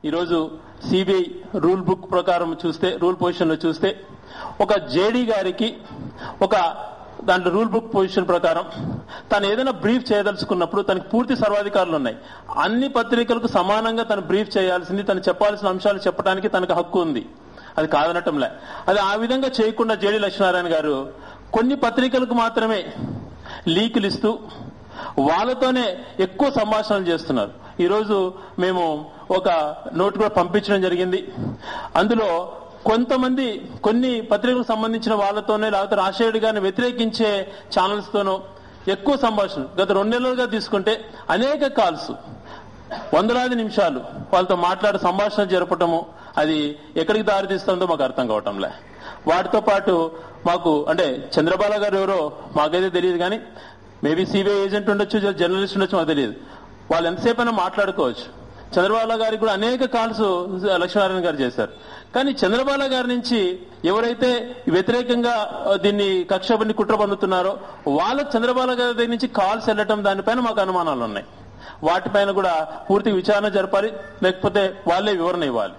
ఈరోజు CBI rule book ప్రకారం చూస్తే, రూల్ పొజిషన్ లో చూస్తే, ఒక జేడీ గారికి ఒక దాంట్లో రూల్ బుక్ పొజిషన్ ప్రకారం తను ఏదైనా బ్రీఫ్ చేయదలుచుకున్నప్పుడు తనకి పూర్తి సర్వాధికారులు ఉన్నాయి. అన్ని పత్రికలకు సమానంగా తను బ్రీఫ్ చేయాల్సింది, తను చెప్పాల్సిన అంశాలు చెప్పడానికి తనకు హక్కు ఉంది. అది కాదనటంలే. అది ఆ విధంగా చేయకుండా జేడీ లక్ష్మీనారాయణ గారు కొన్ని పత్రికలకు మాత్రమే లీకులు ఇస్తూ వాళ్ళతోనే ఎక్కువ సంభాషణలు చేస్తున్నారు. ఈరోజు మేము ఒక నోట్ కూడా పంపించడం జరిగింది. అందులో కొంతమంది కొన్ని పత్రికలకు సంబంధించిన వాళ్ళతోనే, లేకపోతే రాజశేఖర్ గారిని వ్యతిరేకించే ఛానల్స్ తోనూ ఎక్కువ సంభాషణ. గత 2 నెలలుగా తీసుకుంటే అనేక కాల్స్, వందలాది నిమిషాలు వాళ్ళతో మాట్లాడే సంభాషణ జరపటము, అది ఎక్కడికి దారితీస్తుందో మాకు అర్థం కావటంలే. వాటితో పాటు మాకు అంటే చంద్రబాల గారు ఎవరో మాకైతే తెలియదు, కానీ మేబీ సిబిఐ ఏజెంట్ ఉండొచ్చు, జర్నలిస్ట్ ఉండొచ్చు, మాకు తెలియదు. వాళ్ళు ఎంతసేపు అయినా మాట్లాడుకోవచ్చు. చంద్రబాల గారికి కూడా అనేక కాల్స్ లక్ష్మీనారాయణ గారు చేశారు. కానీ చంద్రబాల గారి నుంచి ఎవరైతే వ్యతిరేకంగా దీన్ని కక్షని కుట్ర పొందుతున్నారో వాళ్ళకు చంద్రబాల గారి దగ్గర నుంచి కాల్స్ వెళ్ళటం, దానిపైన మాకు అనుమానాలు ఉన్నాయి. వాటిపైన కూడా పూర్తి విచారణ జరపాలి, లేకపోతే వాళ్ళే వివరణ ఇవ్వాలి.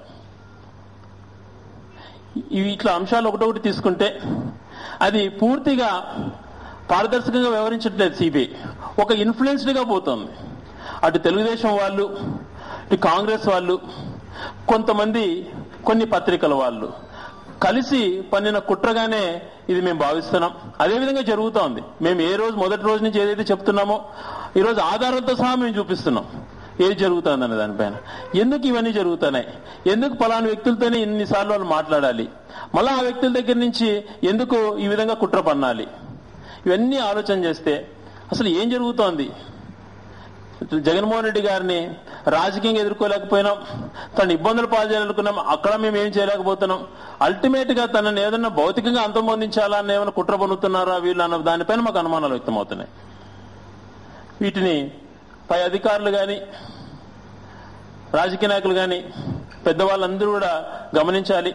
ఇట్లా అంశాలు ఒకటొకటి తీసుకుంటే అది పూర్తిగా పారదర్శకంగా వ్యవహరించట్లేదు. సిబిఐ ఒక ఇన్ఫ్లుయెన్స్డ్ గా పోతుంది. అటు తెలుగుదేశం వాళ్ళు, ఇటు కాంగ్రెస్ వాళ్ళు, కొంతమంది కొన్ని పత్రికల వాళ్ళు కలిసి పన్నిన కుట్రగానే ఇది మేము భావిస్తున్నాం. అదేవిధంగా జరుగుతోంది. మేము మొదటి రోజు నుంచి ఏదైతే చెప్తున్నామో ఈరోజు ఆధారాలతో సహా మేము చూపిస్తున్నాం ఏది జరుగుతుందన్న దానిపైన. ఎందుకు ఇవన్నీ జరుగుతున్నాయి, ఎందుకు పలానా వ్యక్తులతోనే ఇన్నిసార్లు వాళ్ళు మాట్లాడాలి, మళ్ళా ఆ వ్యక్తుల దగ్గర నుంచి ఎందుకు ఈ విధంగా కుట్ర పన్నాలి, ఇవన్నీ ఆలోచన చేస్తే అసలు ఏం జరుగుతోంది. జగన్మోహన్ రెడ్డి గారిని రాజకీయంగా ఎదుర్కోలేకపోయినాం, తను ఇబ్బందులు పాల్చేయాలనుకున్నాం, అక్కడ మేము ఏం చేయలేకపోతున్నాం. అల్టిమేట్ గా తనని ఏదన్నా భౌతికంగా అంతమొందించాలా అని ఏమైనా కుట్ర పన్నుతున్నారా వీళ్ళు అన్న దానిపైన మాకు అనుమానాలు వ్యక్తమవుతున్నాయి. వీటిని పై అధికారులు గాని, రాజకీయ నాయకులు గాని, పెద్దవాళ్ళందరూ కూడా గమనించాలి.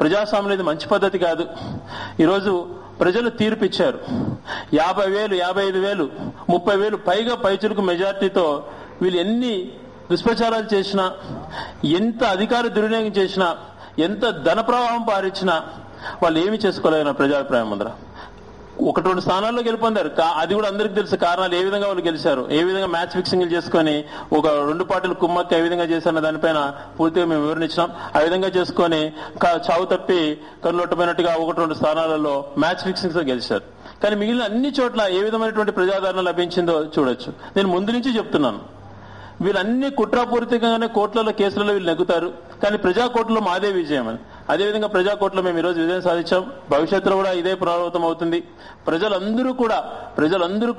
ప్రజాస్వామ్యం అనేది మంచి పద్ధతి కాదు. ఈరోజు ప్రజలు తీర్పు ఇచ్చారు. 50,000, 55,000, 30,000 పైగా పైచులకు మెజార్టీతో వీళ్ళు ఎన్ని దుష్ప్రచారాలు చేసినా, ఎంత అధికార దుర్వినియోగం చేసినా, ఎంత ధన ప్రవాహం పారించినా వాళ్ళు ఏమి చేసుకోలేరు. ప్రజాభిప్రాయం ముందర 1-2 స్థానాల్లో గెలుపొందారు. అది కూడా అందరికీ తెలుసు కారణాలు, ఏ విధంగా వాళ్ళు గెలిచారు, ఏ విధంగా మ్యాచ్ ఫిక్సింగ్ చేసుకుని ఒక 2 పార్టీలు కుమ్మక్కి ఏ విధంగా చేశారన్న దానిపైన పూర్తిగా మేము వివరించినాం. ఆ విధంగా చేసుకుని చావు తప్పి కన్నులొట్టపోయినట్టుగా 1-2 స్థానాలలో మ్యాచ్ ఫిక్సింగ్ తో గెలిచారు. కానీ మిగిలిన అన్ని చోట్ల ఏ విధమైనటువంటి ప్రజాదరణ లభించిందో చూడొచ్చు. నేను ముందు నుంచి చెప్తున్నాను, వీళ్ళన్ని కుట్రపూరితంగానే కోర్టులలో కేసులలో వీళ్ళు నెగ్గుతారు, కానీ ప్రజా కోర్టులో మాదే విజయం అని. అదేవిధంగా ప్రజా కోర్టులో మేము ఈరోజు విజయం సాధించాం. భవిష్యత్తులో కూడా ఇదే పునరావృతం అవుతుంది. ప్రజలందరూ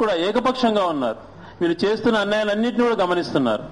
కూడా ఏకపక్షంగా ఉన్నారు. వీళ్ళు చేస్తున్న అన్యాయాలన్నింటినీ కూడా గమనిస్తున్నారు.